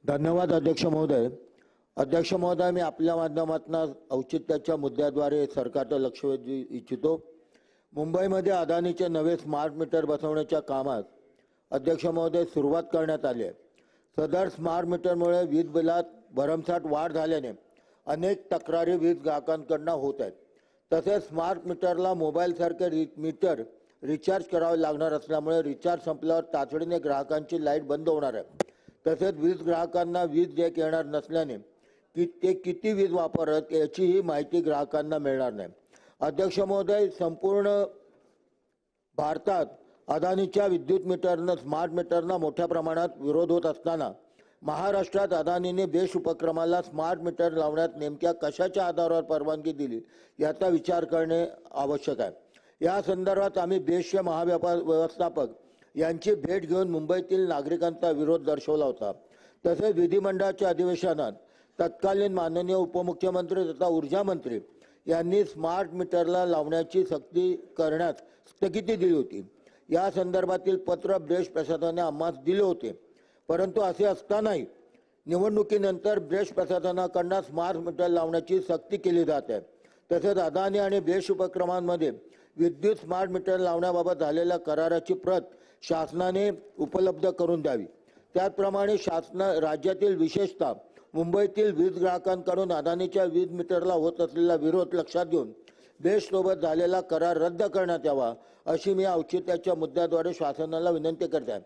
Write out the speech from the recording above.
धन्यवाद अध्यक्ष महोदय। अध्यक्ष महोदय, मी आपल्या माध्यमातून औचित्याच्या मुद्द्याद्वारे सरकारचं लक्ष वेधू इच्छितो। मुंबईमध्ये अदानीचे नवे स्मार्ट मीटर बसवण्याच्या कामात अध्यक्ष महोदय सुरुवात करण्यात आली आहे। सदर स्मार्ट मीटरमुळे वीज बिलात भरमसाठ वाढ झाल्याने अनेक तक्रारी वीज ग्राहकांकडून होत आहेत। तसेच स्मार्ट मीटरला मोबाईल सारखे मीटर रिचार्ज करावे लागणार असल्यामुळे रिचार्ज संपल्यावर तातडीने ग्राहकांची लाईट बंद होणार आहे। तसेच वीज ग्राहकांना वीज देयक येणार नसल्याने ते किती वीज वापरत याचीही माहिती ग्राहकांना मिळणार नाही। अध्यक्ष महोदय, संपूर्ण भारतात अदानीच्या विद्युत मीटरनं स्मार्ट मीटरना मोठ्या प्रमाणात विरोध होत असताना महाराष्ट्रात अदानीने बेश उपक्रमाला स्मार्ट मीटर लावण्यात नेमक्या कशाच्या आधारावर परवानगी दिली याचा विचार करणे आवश्यक आहे। या संदर्भात आम्ही बेशचे महाव्यापार व्यवस्थापक यांची भेट घेऊन मुंबईतील नागरिकांचा विरोध दर्शवला होता। तसेच विधिमंडळाच्या अधिवेशनात तत्कालीन माननीय उपमुख्यमंत्री तथा ऊर्जा मंत्री यांनी स्मार्ट मीटरला लावण्याची सक्ती करण्यास स्थगिती दिली होती। या संदर्भातील पत्र ब्रेश प्रशासनाने आम्हास दिले होते, परंतु असे असतानाही निवडणुकीनंतर ब्रेश प्रशासनाकडून स्मार्ट मीटर लावण्याची सक्ती केली जात आहे। तसेच अदानी आणि ब्रेश उपक्रमांमध्ये विद्युत स्मार्ट मीटर लावण्याबाबत झालेल्या कराराची प्रत शासनाने उपलब्ध करून द्यावी। त्याचप्रमाणे राज्यातील विशेषतः मुंबईतील वीज ग्राहकांकडून अदानीच्या वीज मीटरला होत असलेला विरोध लक्षात घेऊन बेशसोबत झालेला करार रद्द करण्यात यावा, अशी मी औचित्याच्या मुद्द्याद्वारे शासनाला विनंती करत आहे।